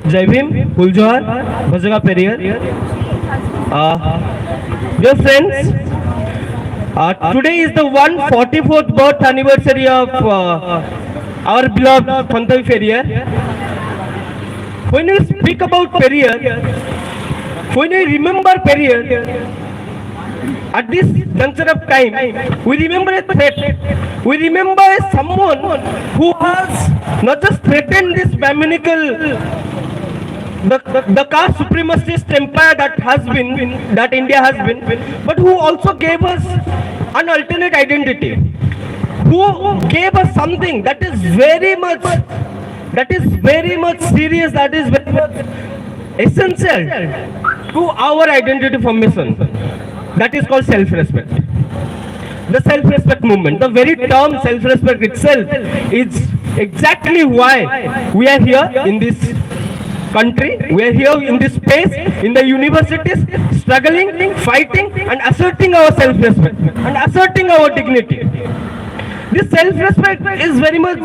Jai Bhim, Huljohar, Bhajaga Periyar. Dear friends, today is the 144th birth anniversary of our beloved Pantavi Periyar. When we speak about Periyar, when we remember Periyar, at this juncture of time, we remember a threat. We remember someone who has not just threatened this biomedical, the caste supremacist empire that India has been, but who also gave us an alternate identity, who gave us something that is very much serious, that is very much essential to our identity formation. That is called self-respect. The self-respect movement, the very term self-respect itself is exactly why we are here in this country, we are here in this space, in the universities, struggling, fighting and asserting our self-respect and asserting our dignity. This self-respect is very much,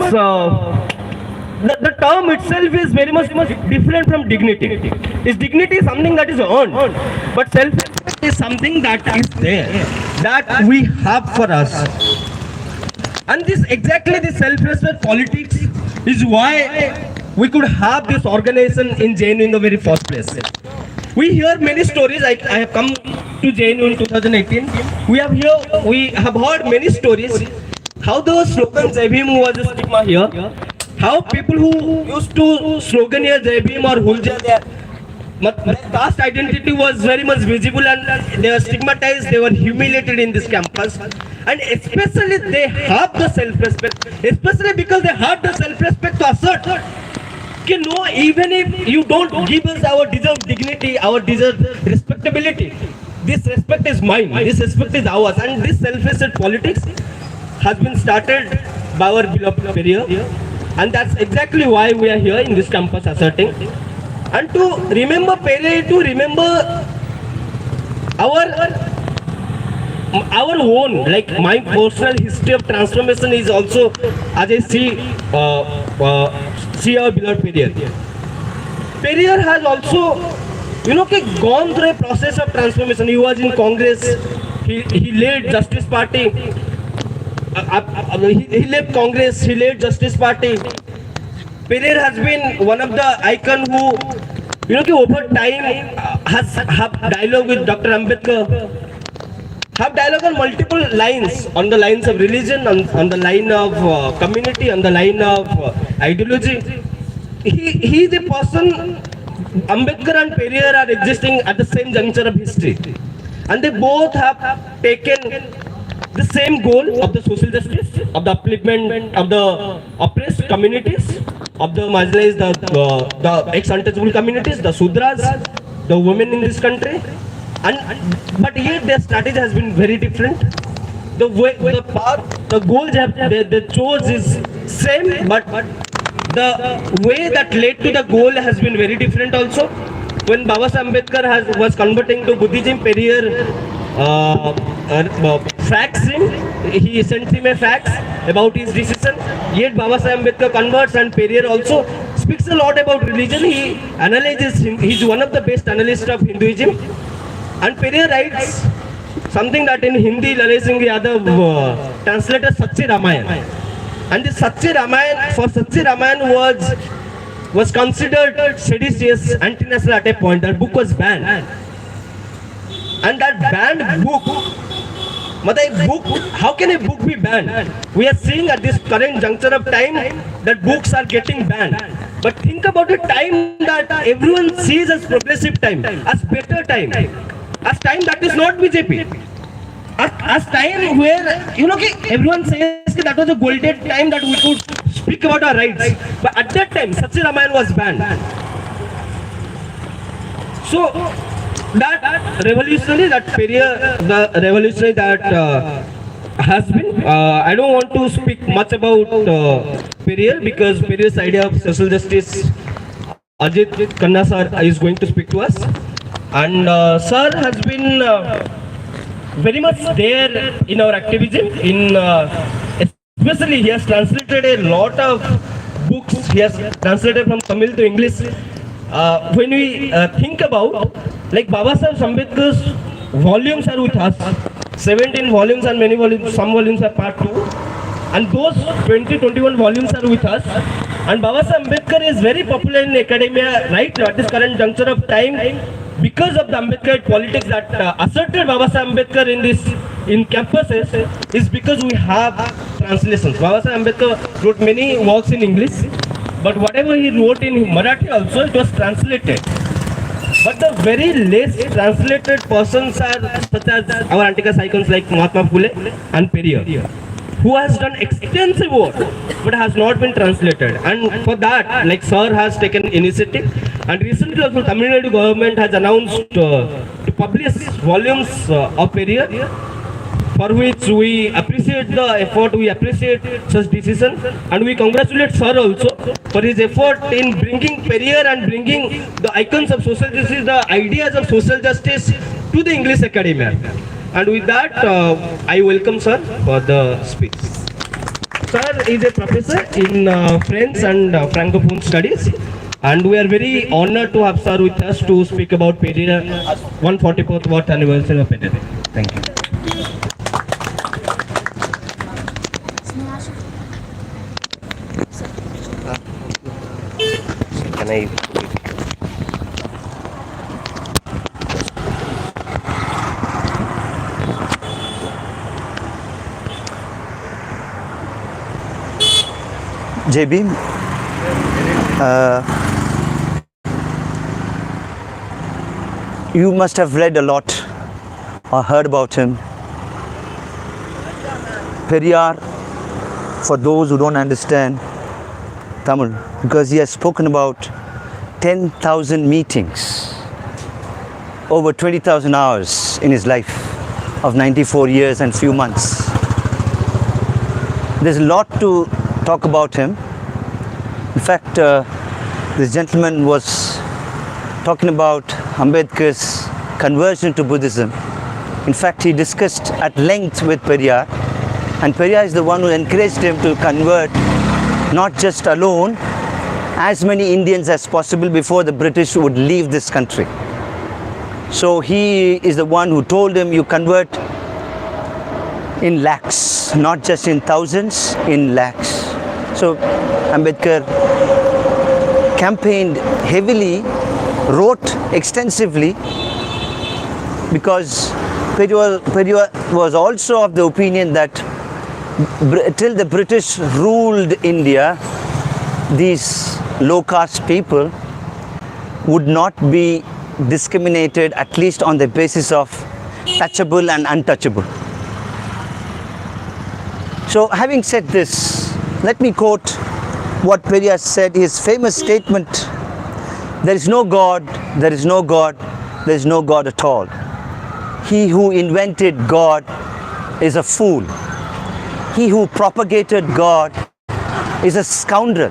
the term itself is very much different from dignity. Is dignity is something that is earned, but self-respect is something that is there, that we have for us. And this exactly the self-respect politics is why we could have this organization in JNU in the very first place. We hear many stories. I have come to JNU in 2018. We have heard many stories how the slogan Jai Bhim was a stigma here. How people who used to slogan here Jai Bhim or Hulja, their caste identity was very much visible and they were stigmatized, they were humiliated in this campus. And especially they have the self-respect, especially because they have the self-respect to assert that no, even if you don't give us our deserved dignity, our deserved respectability, this respect is mine, this respect is ours. And this self-respect politics has been started by our beloved Periyar. And that's exactly why we are here in this campus asserting. And to remember Periyar, to remember our own, like my personal history of transformation is also, as I see our beloved Periyar. Periyar has also, gone through a process of transformation. He was in Congress, he led Justice Party. He left Congress, he led Justice Party. Periyar has been one of the icon who, over time has have dialogue with Dr. Ambedkar, have dialogue on multiple lines, on the lines of religion, on the line of community, on the line of ideology. He is a person, Ambedkar and Periyar are existing at the same juncture of history. And they both have taken the same goal of the social justice, of the upliftment of the oppressed communities, of the marginalized, the ex-untouchable communities, the Sudras, the women in this country. But yet their strategy has been very different. The way, the path, the goal they chose is same, but the way that led to the goal has been very different also. When Baba Ambedkar was converting to Buddhism, Periyar faxed him. He sent him a fax about his decision. Yet Baba Ambedkar converts, and Periyar also speaks a lot about religion. He analyzes him. He's one of the best analysts of Hinduism. And Periyar writes something that in Hindi Lalay Singh Yadav translated Sachi Ramayana. And this Sachi Ramayana, for Sachi Ramayana was considered seditious, anti-national at a point. That book was banned. And that banned book, how can a book be banned? We are seeing at this current juncture of time that books are getting banned. But think about a time that everyone sees as progressive time, as better time, as time that is not BJP. As time where, everyone says that was a golden time that we could speak about our rights. But at that time, Sachi Ramayana was banned. So, that revolutionary, that Periyar, the revolutionary that has been, I don't want to speak much about Periyar because Periyar's idea of social justice, Ajit Khanna sir is going to speak to us. And sir has been very much there in our activism, especially he has translated a lot of books. He has translated from Tamil to English. when we think about, like Baba Sahib Ambedkar's volumes are with us, 17 volumes and many volumes, some volumes are part 2, and those 21 volumes are with us. And Baba Sahib Ambedkar is very popular in academia right now at this current juncture of time because of the Ambedkar politics that asserted Baba Sahib Ambedkar in campuses is because we have translations. Baba Sahib Ambedkar wrote many works in English, but whatever he wrote in Marathi also, it was translated. But the very less translated persons are such as our anti-caste icons like Mahatma Phule and Periyar, who has done extensive work but has not been translated. And for that, like Sir has taken initiative, and recently also Tamil Nadu government has announced to publish volumes of Periyar, for which we appreciate the effort, we appreciate such decision, and we congratulate Sir also for his effort in bringing Periyar and bringing the icons of social justice, the ideas of social justice to the English academia. And with that, I welcome Sir for the speech. Sir is a professor in French and Francophone studies, and we are very honored to have Sir with us to speak about Periyar 144th birth anniversary of Periyar. Thank you. Can I? JB, you must have read a lot or heard about him. Periyar, for those who don't understand Tamil, because he has spoken about 10,000 meetings, over 20,000 hours in his life of 94 years and few months. There's a lot to talk about him. In fact, this gentleman was talking about Ambedkar's conversion to Buddhism. In fact, he discussed at length with Periyar, and Periyar is the one who encouraged him to convert, not just alone, as many Indians as possible before the British would leave this country. So he is the one who told him, you convert in lakhs, not just in thousands, in lakhs. So Ambedkar campaigned heavily, wrote extensively, because Periyar was also of the opinion that till the British ruled India, these low caste people would not be discriminated, at least on the basis of touchable and untouchable. So having said this, let me quote what Periyar said, his famous statement: there is no God, there is no God, there is no God at all. He who invented God is a fool. He who propagated God is a scoundrel.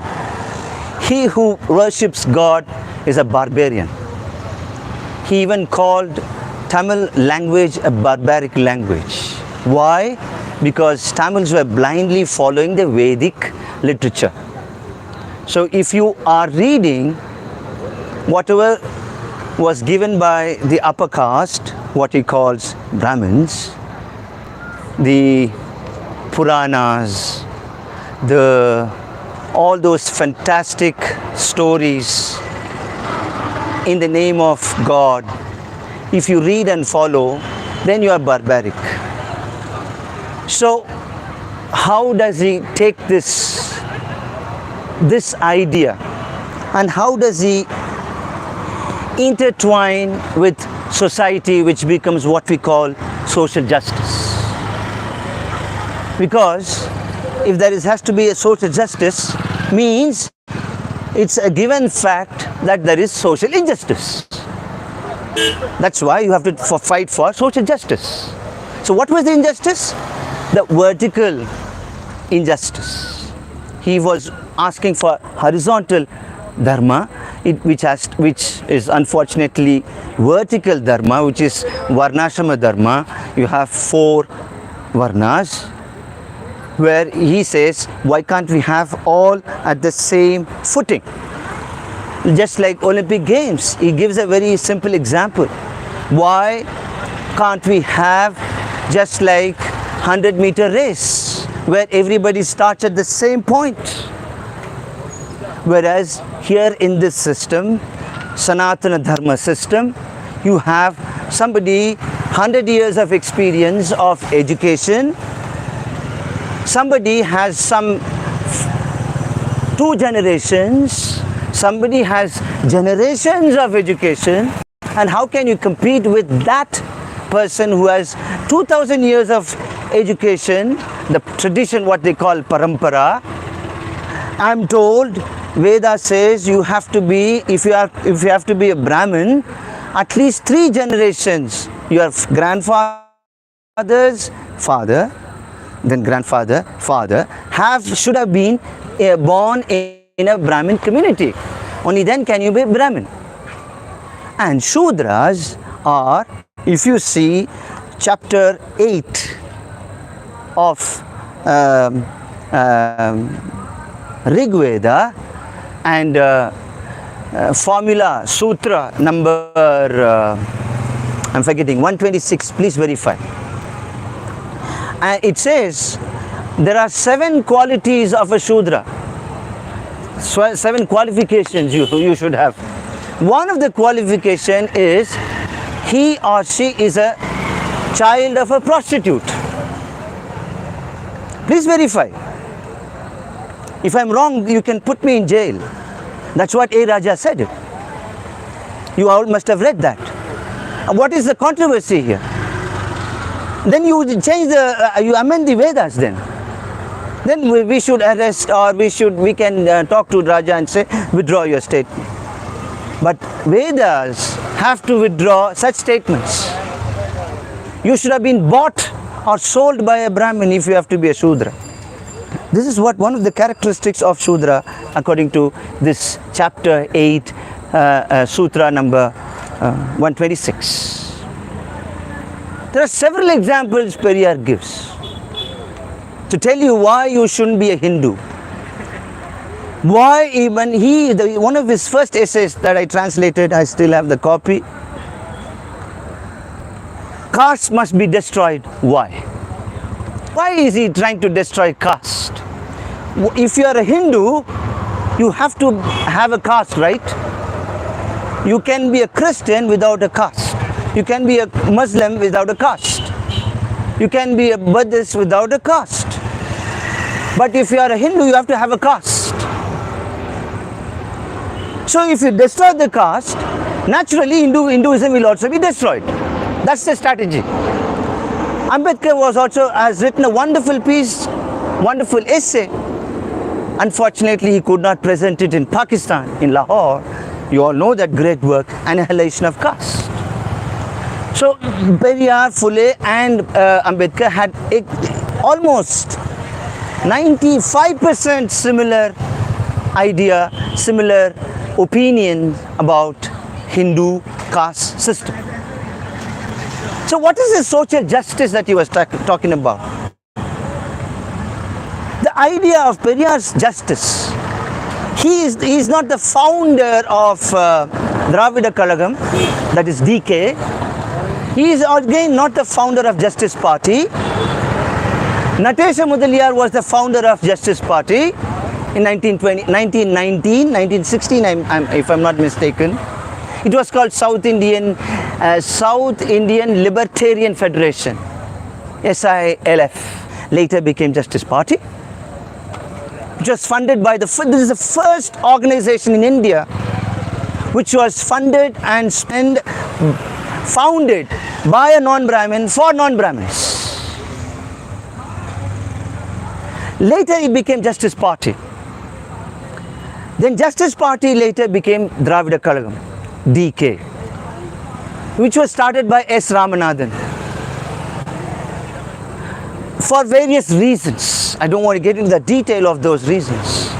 He who worships God is a barbarian. He even called Tamil language a barbaric language. Why? Because Tamils were blindly following the Vedic literature. So if you are reading whatever was given by the upper caste, what he calls Brahmins, the Puranas, all those fantastic stories in the name of God, if you read and follow, then you are barbaric. So how does he take this idea, and how does he intertwine with society, which becomes what we call social justice? Because if there has to be a social justice, means it's a given fact that there is social injustice. That's why you have to fight for social justice. So what was the injustice? The vertical injustice. He was asking for horizontal dharma, which is unfortunately vertical dharma, which is varnashrama dharma. You have 4 varnas, where he says, why can't we have all at the same footing? just like Olympic Games. He gives a very simple example. Why can't we have just like 100-meter race where everybody starts at the same point? Whereas here in this system, Sanatana Dharma system, you have somebody 100 years of experience of education, somebody has some 2 generations, somebody has generations of education, and how can you compete with that person who has 2000 years of education, the tradition what they call parampara? I'm told Veda says you have to be, if you have to be a Brahmin, at least 3 generations. Your grandfather's father, then grandfather, father, should have been born in a Brahmin community. Only then can you be Brahmin. And Shudras are, if you see chapter 8 of Rig Veda and formula sutra number I'm forgetting 126, please verify. And it says there are 7 qualities of a Shudra, 7 qualifications you should have. One of the qualification is he or she is a child of a prostitute. Please verify. If I'm wrong, you can put me in jail. That's what A. Raja said. You all must have read that. What is the controversy here? Then you change you amend the Vedas then. Then we should arrest, or we can talk to Raja and say, withdraw your statement. But Vedas have to withdraw such statements. You should have been bought or sold by a Brahmin if you have to be a Shudra. This is what one of the characteristics of Shudra according to this chapter 8 sutra number 126. There are several examples Periyar gives to tell you why you shouldn't be a Hindu. Why even one of his first essays that I translated, I still have the copy. Caste must be destroyed. Why? Why is he trying to destroy caste? If you are a Hindu, you have to have a caste, right? You can be a Christian without a caste. You can be a Muslim without a caste. You can be a Buddhist without a caste. But if you are a Hindu, you have to have a caste. So if you destroy the caste, naturally Hinduism will also be destroyed. That's the strategy. Ambedkar has written a wonderful piece, wonderful essay. Unfortunately, he could not present it in Pakistan, in Lahore. You all know that great work, Annihilation of Caste. So Periyar, Phule and Ambedkar had almost 95% similar idea, similar opinion about Hindu caste system. So what is the social justice that he was talking about? The idea of Periyar's justice. He is not the founder of Dravida Kalagam, that is DK. He is again not the founder of Justice Party. Natesha Mudaliar was the founder of Justice Party in 1916, if I'm not mistaken. It was called South Indian Libertarian Federation, SILF. Later became Justice Party. Which was funded by this is the first organization in India which was funded and founded by a non-Brahmin for non-Brahmins. Later it became Justice Party. Then Justice Party later became Dravida Kalagam, DK, which was started by S. Ramanathan. For various reasons. I don't want to get into the detail of those reasons.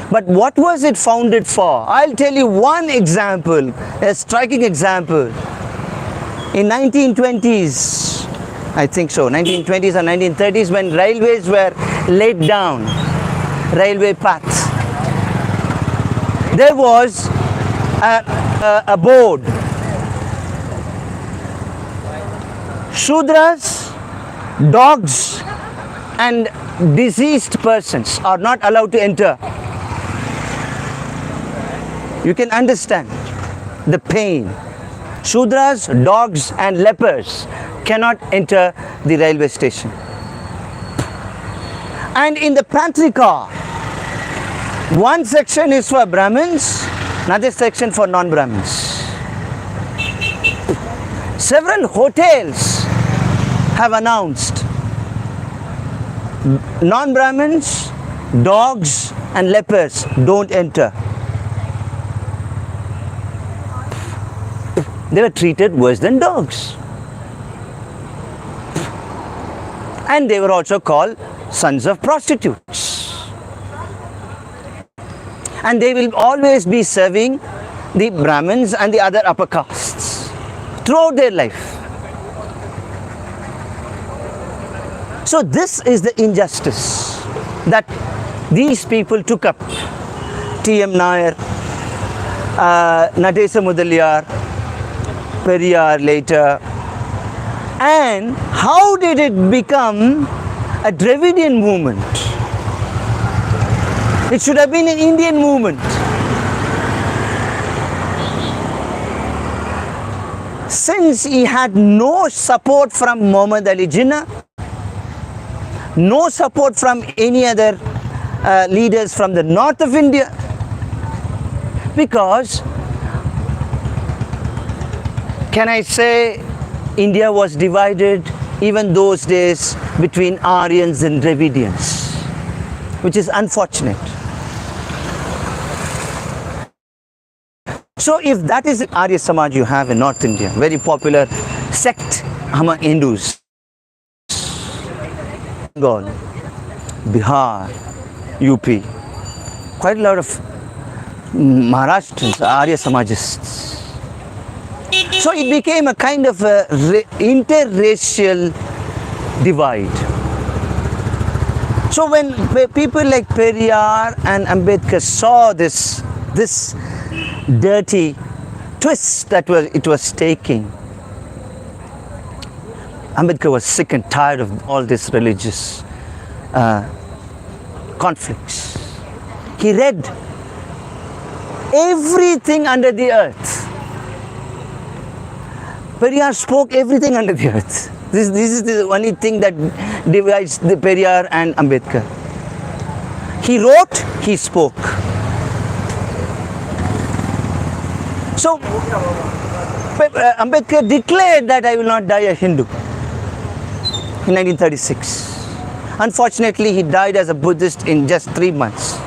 But what was it founded for? I'll tell you one example, a striking example. In 1920s, I think so, 1920s or 1930s, when railways were laid down, railway paths, there was a board. Shudras, dogs and diseased persons are not allowed to enter. You can understand the pain. Shudras, dogs and lepers cannot enter the railway station. And in the pantry car, one section is for Brahmins, another section for non-Brahmins. Several hotels have announced non-Brahmins, dogs and lepers don't enter. They were treated worse than dogs. And they were also called sons of prostitutes. And they will always be serving the Brahmins and the other upper castes throughout their life. So this is the injustice that these people took up. T.M. Nair, Nadesa Mudaliar, Periyar later. And how did it become a Dravidian movement? It should have been an Indian movement. Since he had no support from Muhammad Ali Jinnah, no support from any other leaders from the north of India, because, can I say, India was divided even those days between Aryans and Dravidians, which is unfortunate. So if that is the Arya Samaj you have in North India, very popular sect among Hindus, Bengal, Bihar, UP, quite a lot of Maharashtrians, Arya Samajists. So it became a kind of a interracial divide. So when people like Periyar and Ambedkar saw this dirty twist that it was taking, Ambedkar was sick and tired of all these religious conflicts. He read everything under the earth. Periyar spoke everything under the earth. This is the only thing that divides the Periyar and Ambedkar. He wrote, he spoke. So Ambedkar declared that I will not die a Hindu in 1936. Unfortunately, he died as a Buddhist in just 3 months.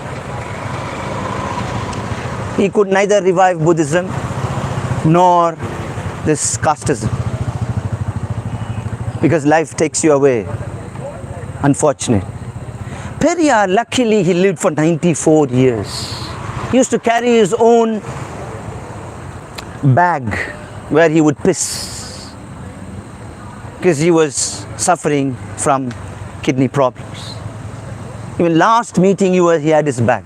He could neither revive Buddhism nor this casteism, because life takes you away. Unfortunate. Periyar, luckily, he lived for 94 years. He used to carry his own bag where he would piss, because he was suffering from kidney problems. Even last meeting he had his bag.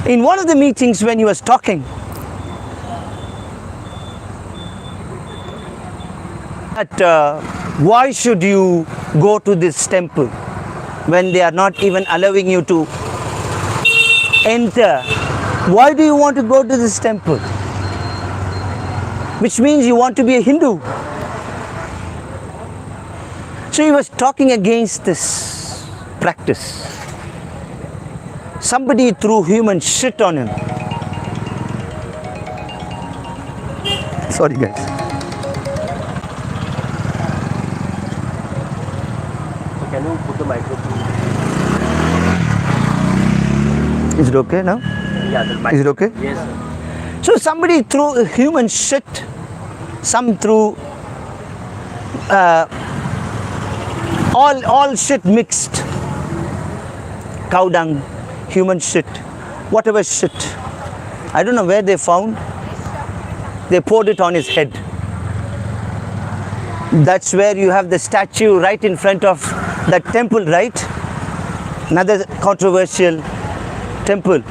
In one of the meetings when he was talking, that why should you go to this temple when they are not even allowing you to enter? Why do you want to go to this temple? Which means you want to be a Hindu. So he was talking against this practice. Somebody threw human shit on him. Sorry guys. Can you put the microphone? Is it okay now? Yeah, the mic. Is it okay? Yes, sir. So somebody threw human shit. Some threw all shit mixed. Cow dung, human shit, whatever shit. I don't know where they found. They poured it on his head. That's where you have the statue right in front of that temple, right? Another controversial temple.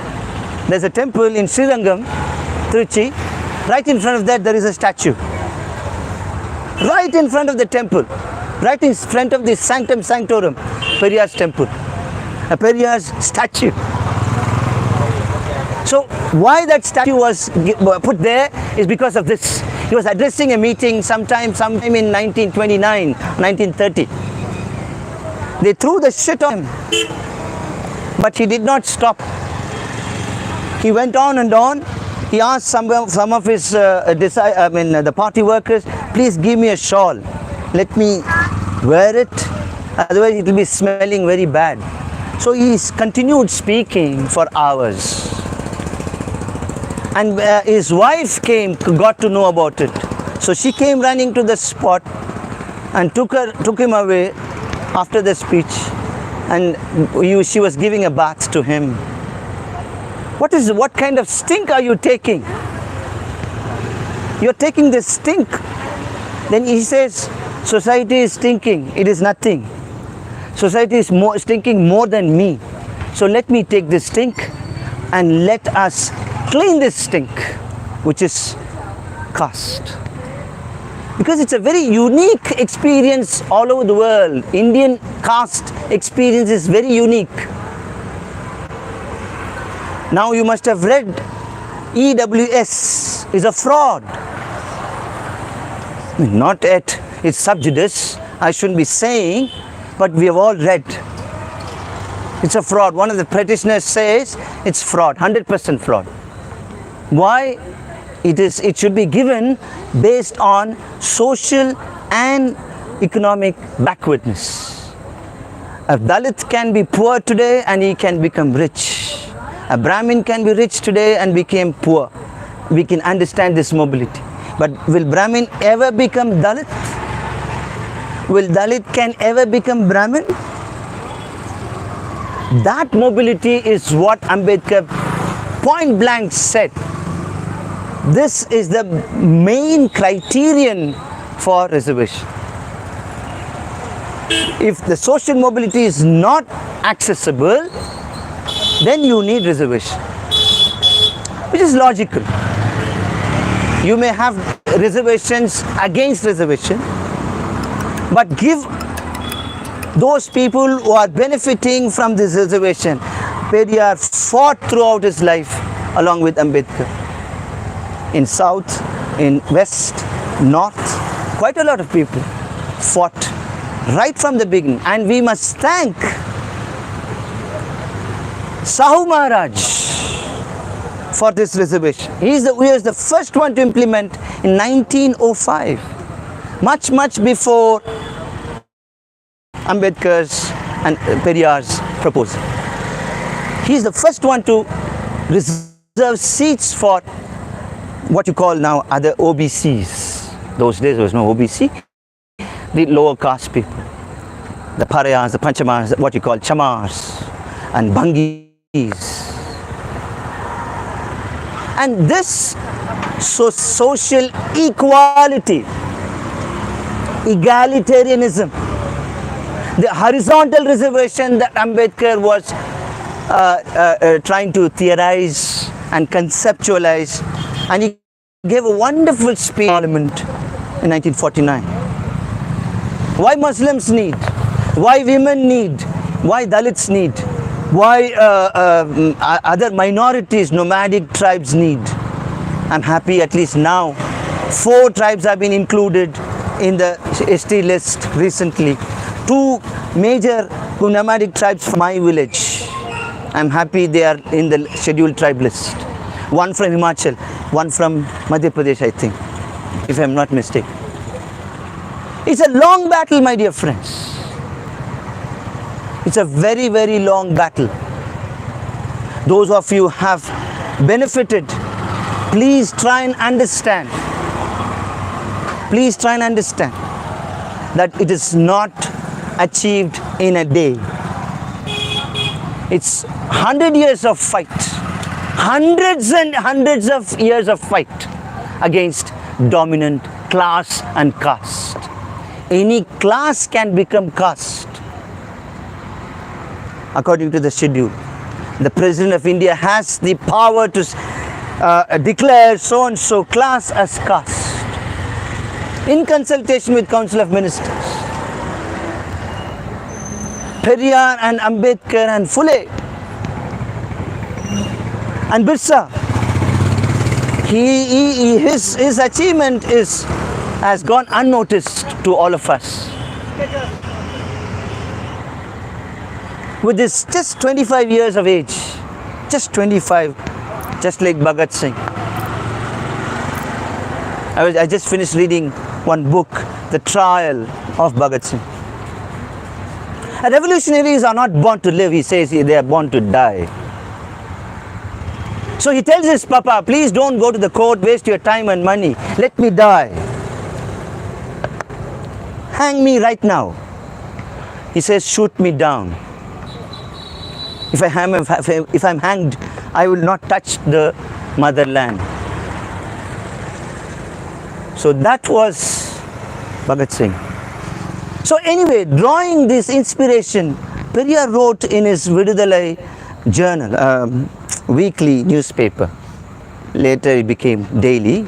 There's a temple in Srirangam, Trichy. Right in front of that there is a statue. Right in front of the temple. Right in front of the Sanctum Sanctorum, Periyar's temple. A Periyar's statue. So why that statue was put there is because of this. He was addressing a meeting sometime in 1929, 1930. They threw the shit on him. But he did not stop. He went on and on. He asked some of his the party workers, please give me a shawl. Let me wear it. Otherwise it will be smelling very bad. So he continued speaking for hours. And his wife got to know about it. So she came running to the spot and took him away after the speech. And she was giving a bath to him. What kind of stink are you taking? You're taking this stink. Then he says, society is stinking. It is nothing. Society is stinking more than me. So let me take this stink and let us clean this stink, which is caste. Because it's a very unique experience all over the world. Indian caste experience is very unique. Now you must have read EWS is a fraud. Not yet, it's sub judice. I shouldn't be saying, but we have all read. It's a fraud. One of the petitioners says it's fraud, 100% fraud. Why? It should be given based on social and economic backwardness. A Dalit can be poor today and he can become rich. A Brahmin can be rich today and become poor. We can understand this mobility. But will Brahmin ever become Dalit? Will Dalit can ever become Brahmin? That mobility is what Ambedkar point blank said. This is the main criterion for reservation. If the social mobility is not accessible, then you need reservation, which is logical. You may have reservations against reservation, but give those people who are benefiting from this reservation. Periyar fought throughout his life along with Ambedkar. In South, in West, North, quite a lot of people fought right from the beginning. And we must thank Sahu Maharaj for this reservation. He was the first one to implement in 1905, much before Ambedkar's and Periyar's proposal. He is the first one to reserve seats for what you call now other OBCs. Those days there was no OBC. The lower caste people, the Pariyars, the Panchamars, what you call Chamars and Bangis. And this social equality, egalitarianism, the horizontal reservation that Ambedkar was trying to theorize and conceptualize, and he gave a wonderful speech in Parliament in 1949. Why Muslims need, why women need, why Dalits need, why other minorities, nomadic tribes need. I'm happy at least now 4 tribes have been included in the ST list recently. 2 major nomadic tribes from my village. I'm happy they are in the scheduled tribe list. One from Himachal, one from Madhya Pradesh, I think, if I'm not mistaken. It's a long battle, my dear friends. It's a very, very long battle. Those of you who have benefited, please try and understand. Please try and understand that it is not achieved in a day. It's 100 years of fight. Hundreds and hundreds of years of fight against dominant class and caste. Any class can become caste according to the schedule. The President of India has the power to declare so and so class as caste in consultation with Council of Ministers. Periyar and Ambedkar and Phule and Birsa, his achievement has gone unnoticed to all of us. With this just 25 years of age, just 25, just like Bhagat Singh. I just finished reading one book, The Trial of Bhagat Singh. Revolutionaries are not born to live, he says, they are born to die. So he tells his papa, please don't go to the court, waste your time and money, let me die. Hang me right now. He says, shoot me down. If I'm hanged, I will not touch the motherland. So that was Bhagat Singh. So anyway, drawing this inspiration, Periyar wrote in his Vidudalai journal, weekly newspaper. Later it became daily.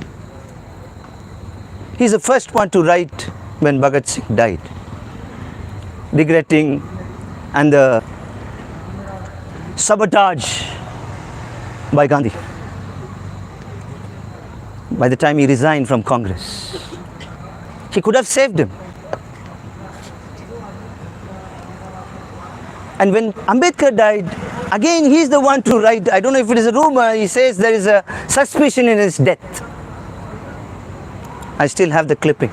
He's the first one to write when Bhagat Singh died, regretting and the sabotage by Gandhi by the time he resigned from Congress. He could have saved him. And when Ambedkar died, again he's the one to write, I don't know if it is a rumor, he says there is a suspicion in his death. I still have the clipping.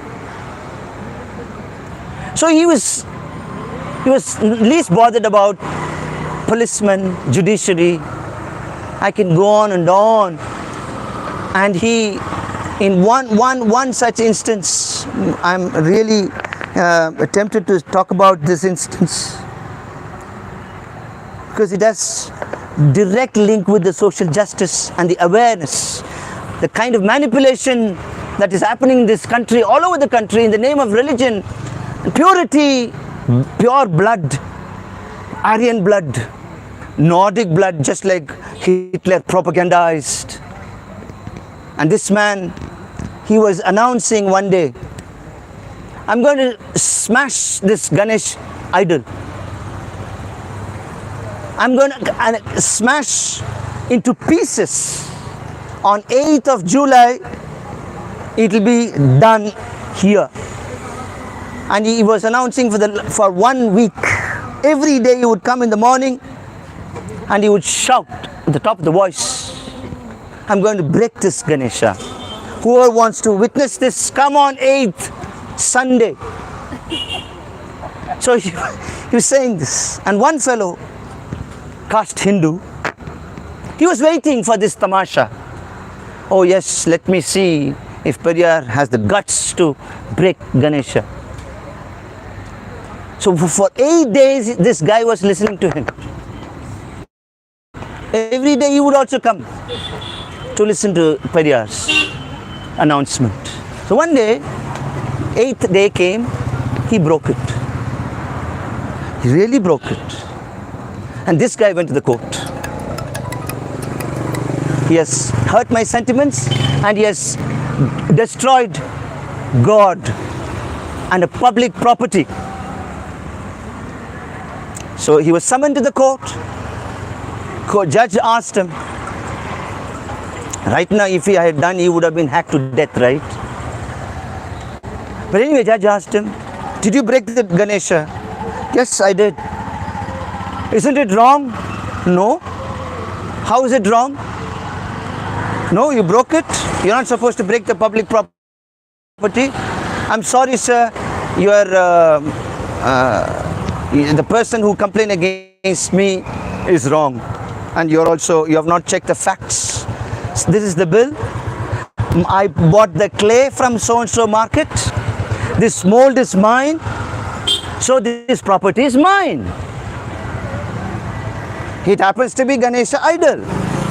So he was least bothered about policemen, judiciary. I can go on and on. And he, in one such instance, I'm really tempted to talk about this instance because it has direct link with the social justice and the awareness, the kind of manipulation that is happening in this country, all over the country, in the name of religion, purity, pure blood, Aryan blood, Nordic blood, just like Hitler propagandized. And this man, he was announcing one day, I'm going to smash this Ganesh idol. I'm going to smash into pieces. On 8th of July, it will be done here. And he was announcing for 1 week. Every day he would come in the morning and he would shout at the top of the voice, I'm going to break this Ganesha. Whoever wants to witness this, come on 8th Sunday. So he was saying this. And one fellow, caste Hindu, he was waiting for this tamasha. Oh yes, let me see if Periyar has the guts to break Ganesha. So for 8 days, this guy was listening to him. Every day he would also come to listen to Periyar's announcement. So one day, 8th day came, he broke it. He really broke it. And this guy went to the court. He has hurt my sentiments and he has destroyed God and a public property. So he was summoned to the court. Judge asked him, right now if he had done, he would have been hacked to death, right? But anyway, judge asked him, did you break the Ganesha? Yes, I did. Isn't it wrong? No. How is it wrong? No, you broke it. You're not supposed to break the public property. I'm sorry, sir. You are the person who complained against me is wrong. And you have not checked the facts. This is the bill. I bought the clay from so-and-so market. This mold is mine. So this property is mine. It happens to be Ganesha idol.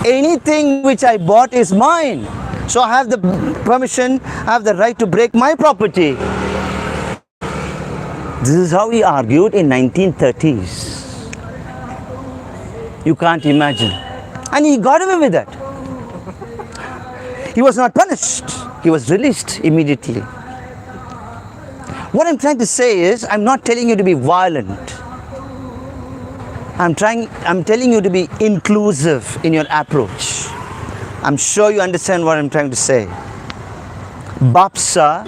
Anything which I bought is mine. So I have the permission, I have the right to break my property. This is how he argued in 1930s. You can't imagine. And he got away with that. He was not punished. He was released immediately. What I'm trying to say is, I'm not telling you to be violent. I'm telling you to be inclusive in your approach. I'm sure you understand what I'm trying to say. Bapsa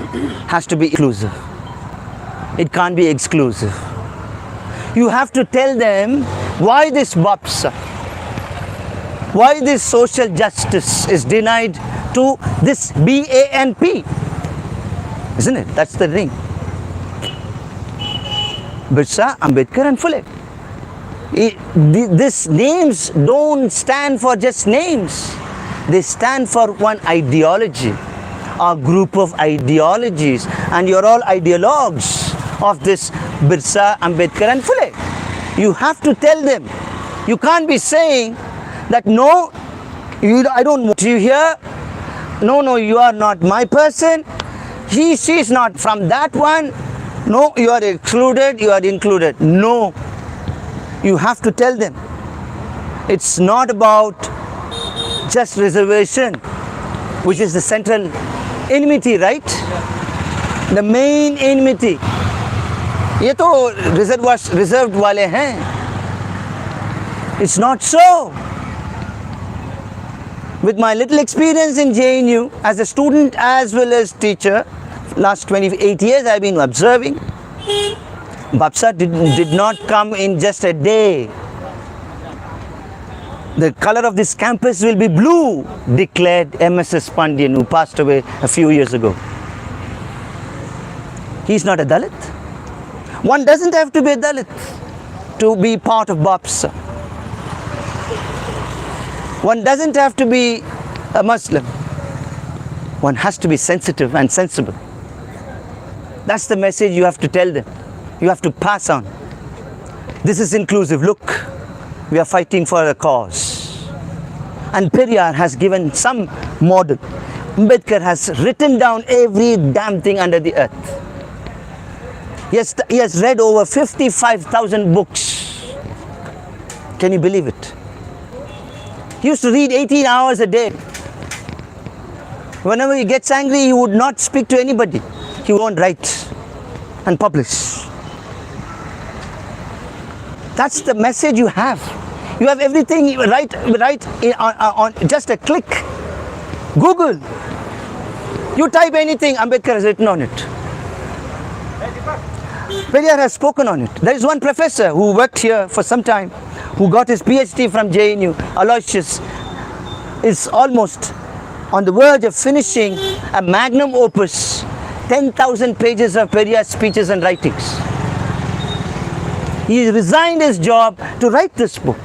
has to be inclusive. It can't be exclusive. You have to tell them why this Bapsa, why this social justice is denied to this BANP. Isn't it? That's the ring. Birsa, Ambedkar and Phule. These names don't stand for just names. They stand for one ideology, a group of ideologies, and you're all ideologues of this Birsa, Ambedkar and Phule. You have to tell them. You can't be saying that no, I don't want you here. No, you are not my person. She is not from that one. No, you are excluded, you are included. No. You have to tell them. It's not about just reservation, which is the central enmity, right? The main enmity. ये तो reserved वाले हैं. It's not so. With my little experience in JNU as a student as well as teacher, last 28 years I've been observing, Bapsa did not come in just a day. The color of this campus will be blue, declared MSS Pandian, who passed away a few years ago. He's not a Dalit. One doesn't have to be a Dalit to be part of Bapsa. One doesn't have to be a Muslim. One has to be sensitive and sensible. That's the message you have to tell them. You have to pass on. This is inclusive. Look, we are fighting for a cause. And Periyar has given some model. Ambedkar has written down every damn thing under the earth. He has read over 55,000 books. Can you believe it? He used to read 18 hours a day. Whenever he gets angry, he would not speak to anybody. He won't write and publish. That's the message you have. You have everything right on just a click. Google. You type anything, Ambedkar has written on it. Periyar has spoken on it. There is one professor who worked here for some time, who got his PhD from JNU, Aloysius, is almost on the verge of finishing a magnum opus, 10,000 pages of Periyar speeches and writings. He resigned his job to write this book.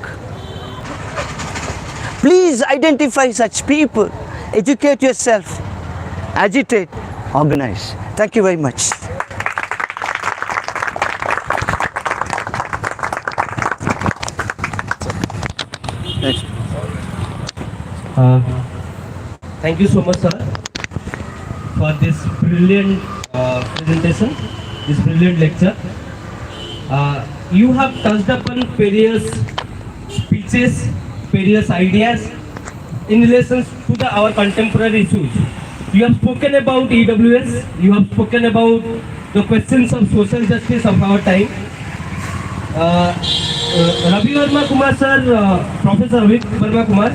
Please identify such people, educate yourself, agitate, organize. Thank you very much. Thank you so much, sir, for this brilliant presentation, this brilliant lecture. You have touched upon Periyar's speeches, Periyar's ideas in relation to our contemporary issues. You have spoken about EWS, you have spoken about the questions of social justice of our time. Ravi Verma Kumar sir, Professor Ravi Verma Kumar,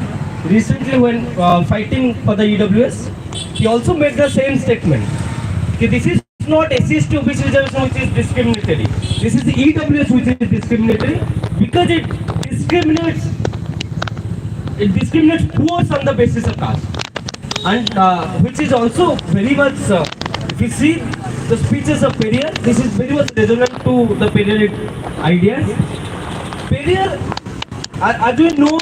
recently when fighting for the EWS, he also made the same statement. This is not SC/ST OBC reservation which is discriminatory. This is the EWS which is discriminatory because it discriminates poor on the basis of caste, and which is also very much. If you see the speeches of Periyar, this is very much resonant to the Periyar ideas. Periyar, as we know,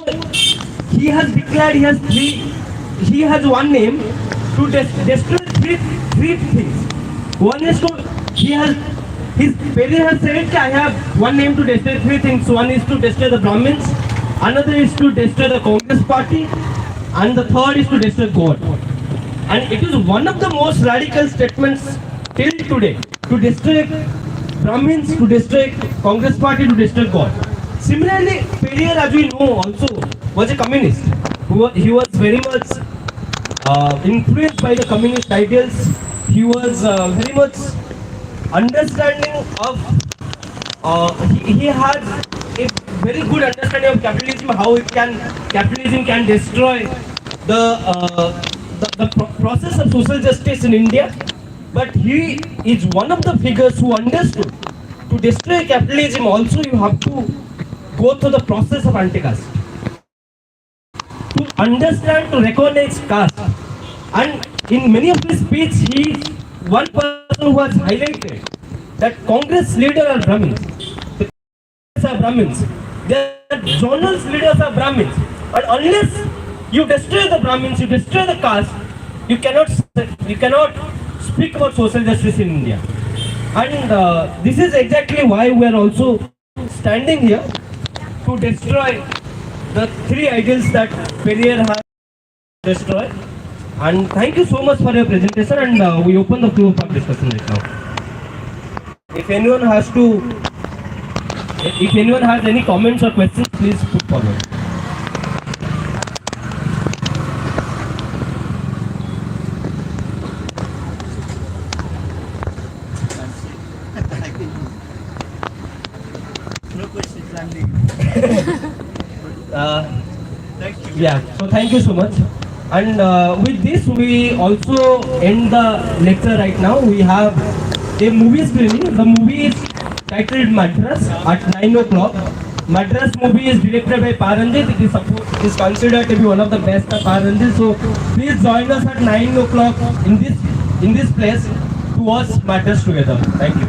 he has declared he has one name to destroy three things. One is Periyar has said I have one name to destroy three things. One is to destroy the Brahmins, another is to destroy the Congress party, and the third is to destroy God. And it is one of the most radical statements till today, to destroy Brahmins, to destroy Congress party, to destroy God. Similarly, Periyar, as we know, also was a communist. He was very much influenced by the communist ideals. He was very much understanding of. He had a very good understanding of capitalism, how capitalism can destroy the process of social justice in India. But he is one of the figures who understood to destroy capitalism. Also, you have to go through the process of anti-caste. To understand, to recognize caste. And in many of his speech, he is one person who has highlighted that Congress leaders are Brahmins. The Congress are Brahmins. Their journals leaders are Brahmins. And unless you destroy the Brahmins, you destroy the caste, you cannot speak about social justice in India. And this is exactly why we are also standing here to destroy the three ideals that Periyar has destroyed. And thank you so much for your presentation, and we open the floor for discussion right now. If anyone has any comments or questions, please put forward. No questions, I'm leaving. Thank you. Yeah, so thank you so much. And with this, we also end the lecture right now. We have a movie screening. The movie is titled Madras at 9 o'clock. Madras movie is directed by Paranjit. It is considered to be one of the best of Paranjit. So please join us at 9 o'clock in this place to watch Madras together. Thank you.